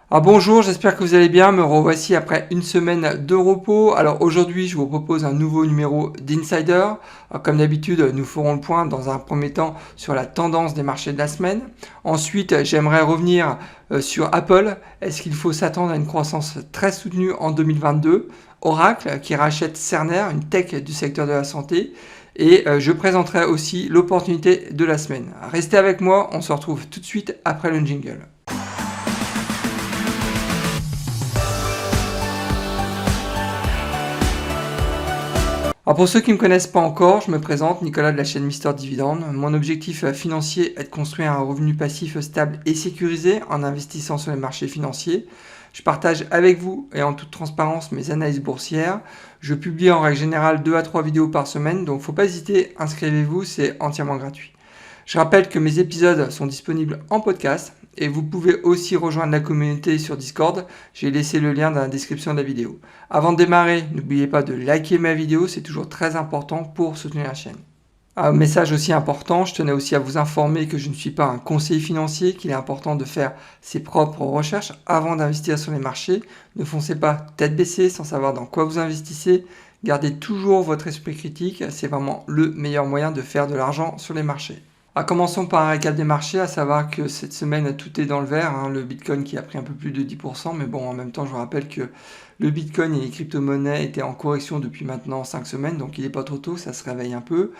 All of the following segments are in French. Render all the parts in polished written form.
Alors bonjour, j'espère que vous allez bien, me revoici après une semaine de repos. Alors aujourd'hui, je vous propose un nouveau numéro d'Insider. Comme d'habitude, nous ferons le point dans un premier temps sur la tendance des marchés de la semaine. Ensuite, j'aimerais revenir sur Apple. Est-ce qu'il faut s'attendre à une croissance très soutenue en 2022? Oracle qui rachète Cerner, une tech du secteur de la santé. Et je présenterai aussi l'opportunité de la semaine. Restez avec moi, on se retrouve tout de suite après le jingle. Alors pour ceux qui ne me connaissent pas encore, je me présente, Nicolas de la chaîne Mister Dividende. Mon objectif financier est de construire un revenu passif stable et sécurisé en investissant sur les marchés financiers. Je partage avec vous et en toute transparence mes analyses boursières. Je publie en règle générale 2 à 3 vidéos par semaine, donc faut pas hésiter, inscrivez-vous, c'est entièrement gratuit. Je rappelle que mes épisodes sont disponibles en podcast et vous pouvez aussi rejoindre la communauté sur Discord. J'ai laissé le lien dans la description de la vidéo. Avant de démarrer, n'oubliez pas de liker ma vidéo, c'est toujours très important pour soutenir la chaîne. Un message aussi important, je tenais aussi à vous informer que je ne suis pas un conseiller financier, qu'il est important de faire ses propres recherches avant d'investir sur les marchés. Ne foncez pas tête baissée sans savoir dans quoi vous investissez. Gardez toujours votre esprit critique, c'est vraiment le meilleur moyen de faire de l'argent sur les marchés. Commençons par un récap des marchés, à savoir que cette semaine tout est dans le vert, le Bitcoin qui a pris un peu plus de 10%, mais bon en même temps je vous rappelle que le Bitcoin et les crypto-monnaies étaient en correction depuis maintenant 5 semaines, donc il n'est pas trop tôt, ça se réveille un peu.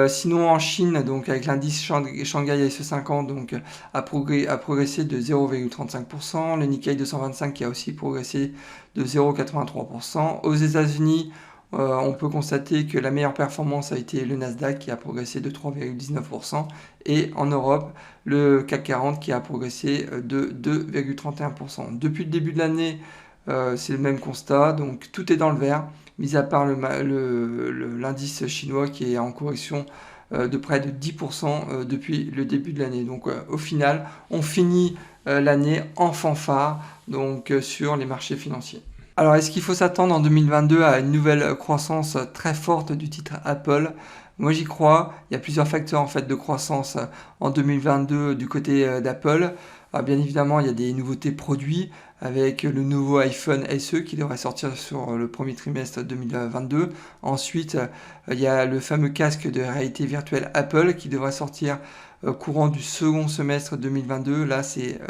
Sinon en Chine, donc avec l'indice Shanghai SE50 donc, a progressé de 0,35%, le Nikkei 225 qui a aussi progressé de 0,83%. Aux États-Unis, on peut constater que la meilleure performance a été le Nasdaq qui a progressé de 3,19% et en Europe, le CAC 40 qui a progressé de 2,31%. Depuis le début de l'année, c'est le même constat, donc tout est dans le vert, mis à part l'indice chinois qui est en correction de près de 10% depuis le début de l'année. Donc au final, on finit l'année en fanfare donc, sur les marchés financiers. Alors, est-ce qu'il faut s'attendre en 2022 à une nouvelle croissance très forte du titre Apple? Moi, j'y crois. Il y a plusieurs facteurs en fait de croissance en 2022 du côté d'Apple. Bien évidemment, il y a des nouveautés produits avec le nouveau iPhone SE qui devrait sortir sur le premier trimestre 2022. Ensuite, il y a le fameux casque de réalité virtuelle Apple qui devrait sortir courant du second semestre 2022. Là, c'est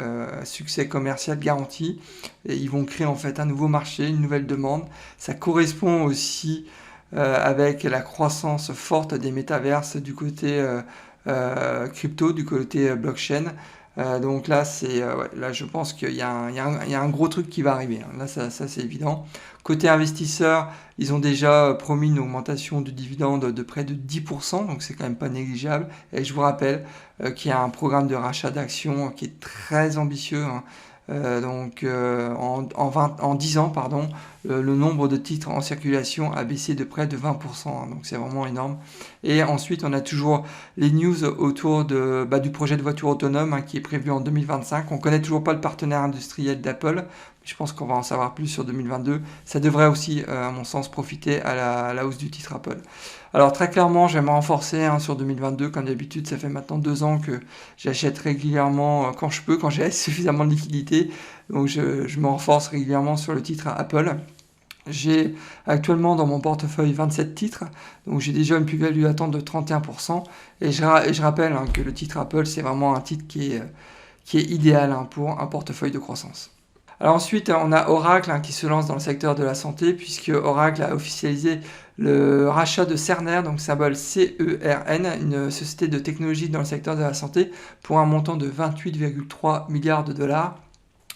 succès commercial garanti. Et ils vont créer en fait un nouveau marché, une nouvelle demande. Ça correspond aussi avec la croissance forte des métaverses du côté crypto, du côté blockchain. Donc là, là, je pense qu'il y a un gros truc qui va arriver. Là, ça c'est évident. Côté investisseur, ils ont déjà promis une augmentation du dividende de près de 10%, donc c'est quand même pas négligeable. Et je vous rappelle qu'il y a un programme de rachat d'actions qui est très ambitieux. En 10 ans, pardon, le nombre de titres en circulation a baissé de près de 20%, donc c'est vraiment énorme. Et ensuite, on a toujours les news autour du projet de voiture autonome qui est prévu en 2025. On ne connaît toujours pas le partenaire industriel d'Apple. Je pense qu'on va en savoir plus sur 2022. Ça devrait aussi, à mon sens, profiter à la hausse du titre Apple. Alors très clairement, j'aime renforcer sur 2022. Comme d'habitude, ça fait maintenant 2 ans que j'achète régulièrement quand je peux, quand j'ai suffisamment de liquidité. Donc je me renforce régulièrement sur le titre Apple. J'ai actuellement dans mon portefeuille 27 titres, donc j'ai déjà une plus-value attente de 31%. Et je rappelle que le titre Apple, c'est vraiment un titre qui est idéal pour un portefeuille de croissance. Alors ensuite, on a Oracle qui se lance dans le secteur de la santé, puisque Oracle a officialisé le rachat de Cerner, donc symbole CERN, une société de technologie dans le secteur de la santé, pour un montant de 28,3 milliards de dollars.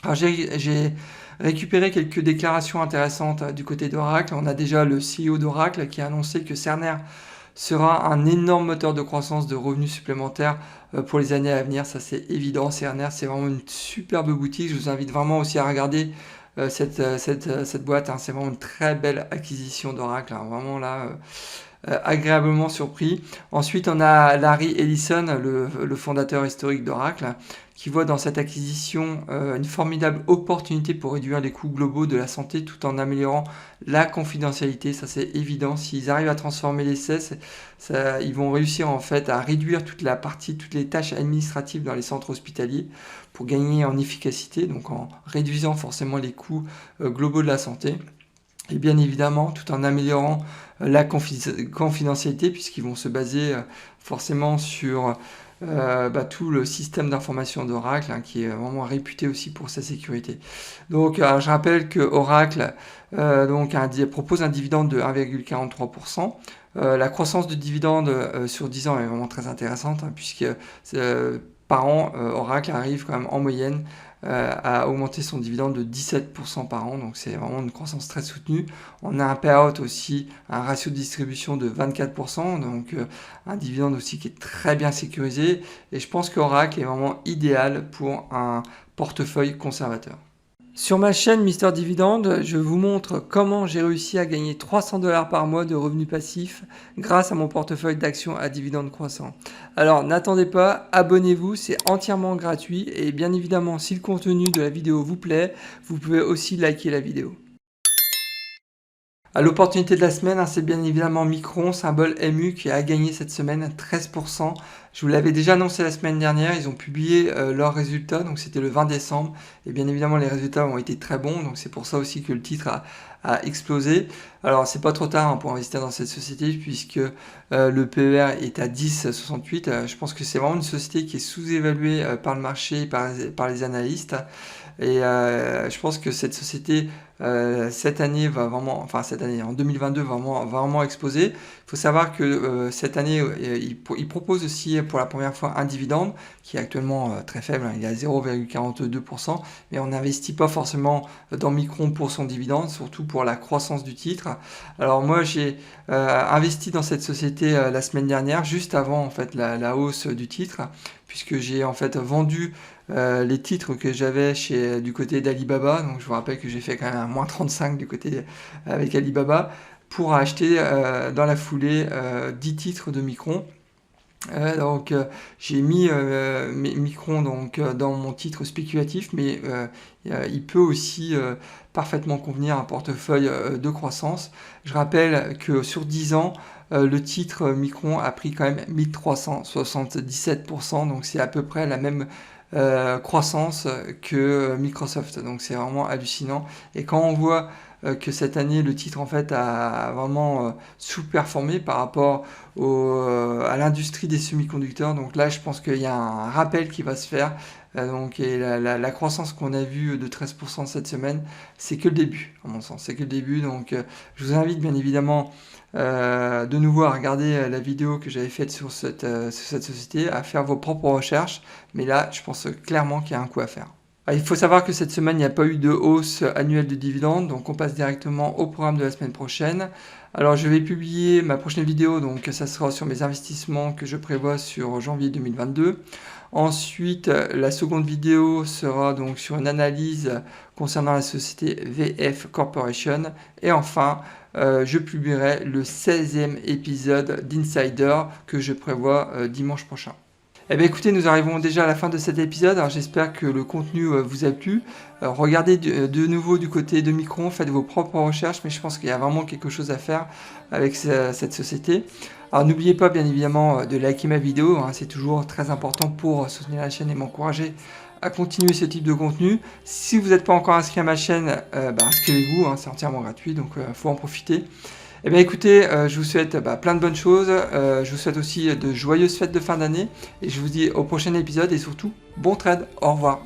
Alors j'ai récupéré quelques déclarations intéressantes du côté d'Oracle. On a déjà le CEO d'Oracle qui a annoncé que Cerner sera un énorme moteur de croissance de revenus supplémentaires pour les années à venir. Ça, c'est évident. Cerner, c'est vraiment une superbe boutique. Je vous invite vraiment aussi à regarder cette boîte. C'est vraiment une très belle acquisition d'Oracle. Vraiment là, agréablement surpris. Ensuite, on a Larry Ellison, le fondateur historique d'Oracle, qui voit dans cette acquisition une formidable opportunité pour réduire les coûts globaux de la santé tout en améliorant la confidentialité. Ça, c'est évident. S'ils arrivent à transformer l'essai, ils vont réussir en fait à réduire toutes les tâches administratives dans les centres hospitaliers pour gagner en efficacité, donc en réduisant forcément les coûts globaux de la santé. Et bien évidemment, tout en améliorant la confidentialité, puisqu'ils vont se baser forcément sur tout le système d'information d'Oracle, qui est vraiment réputé aussi pour sa sécurité. Donc, je rappelle que Oracle propose un dividende de 1,43%. La croissance de dividende sur 10 ans est vraiment très intéressante, puisque par an, Oracle arrive quand même en moyenne à augmenter son dividende de 17% par an, donc c'est vraiment une croissance très soutenue. On a un payout aussi, un ratio de distribution de 24%, donc un dividende aussi qui est très bien sécurisé, et je pense qu'Oracle est vraiment idéal pour un portefeuille conservateur. Sur ma chaîne Mister Dividende, je vous montre comment j'ai réussi à gagner 300 $ par mois de revenus passifs grâce à mon portefeuille d'actions à dividendes croissants. Alors n'attendez pas, abonnez-vous, c'est entièrement gratuit et bien évidemment si le contenu de la vidéo vous plaît, vous pouvez aussi liker la vidéo. L'opportunité de la semaine, c'est bien évidemment Micron, symbole MU, qui a gagné cette semaine 13%. Je vous l'avais déjà annoncé la semaine dernière, ils ont publié leurs résultats, donc c'était le 20 décembre. Et bien évidemment, les résultats ont été très bons, donc c'est pour ça aussi que le titre a explosé. Alors, c'est pas trop tard pour investir dans cette société, puisque le PER est à 10,68. Je pense que c'est vraiment une société qui est sous-évaluée par le marché, par les analystes. Et je pense que cette société, cette année, en 2022, va vraiment exploser. Il faut savoir que cette année, il propose aussi pour la première fois un dividende qui est actuellement très faible, il est à 0,42%, mais on n'investit pas forcément dans Micron pour son dividende, surtout pour la croissance du titre. Alors moi, j'ai investi dans cette société la semaine dernière, juste avant en fait la hausse du titre, puisque j'ai en fait vendu les titres que j'avais du côté d'Alibaba. Donc je vous rappelle que j'ai fait quand même un moins 35 du côté avec Alibaba pour acheter dans la foulée 10 titres de Micron. J'ai mis Micron dans mon titre spéculatif, mais il peut aussi parfaitement convenir à un portefeuille de croissance. Je rappelle que sur 10 ans, le titre Micron a pris quand même 1377%, donc c'est à peu près la même croissance que Microsoft, donc c'est vraiment hallucinant. Et quand on voit que cette année le titre en fait a vraiment sous-performé par rapport à l'industrie des semi-conducteurs, donc là je pense qu'il y a un rappel qui va se faire. Et la croissance qu'on a vue de 13% cette semaine, c'est que le début, à mon sens, c'est que le début. Donc je vous invite bien évidemment de nouveau à regarder la vidéo que j'avais faite sur cette société, à faire vos propres recherches, mais là je pense clairement qu'il y a un coup à faire. Il faut savoir que cette semaine, il n'y a pas eu de hausse annuelle de dividendes, donc on passe directement au programme de la semaine prochaine. Alors je vais publier ma prochaine vidéo, donc ça sera sur mes investissements que je prévois sur janvier 2022. Ensuite, la seconde vidéo sera donc sur une analyse concernant la société VF Corporation. Et enfin, je publierai le 16e épisode d'Insider que je prévois dimanche prochain. Eh bien écoutez, nous arrivons déjà à la fin de cet épisode. Alors j'espère que le contenu vous a plu. Regardez de nouveau du côté de Micron, faites vos propres recherches, mais je pense qu'il y a vraiment quelque chose à faire avec cette société. Alors n'oubliez pas bien évidemment de liker ma vidéo, c'est toujours très important pour soutenir la chaîne et m'encourager à continuer ce type de contenu. Si vous n'êtes pas encore inscrit à ma chaîne, inscrivez-vous, c'est entièrement gratuit, donc il faut en profiter. Eh bien écoutez, je vous souhaite plein de bonnes choses, je vous souhaite aussi de joyeuses fêtes de fin d'année, et je vous dis au prochain épisode, et surtout, bon trade, au revoir.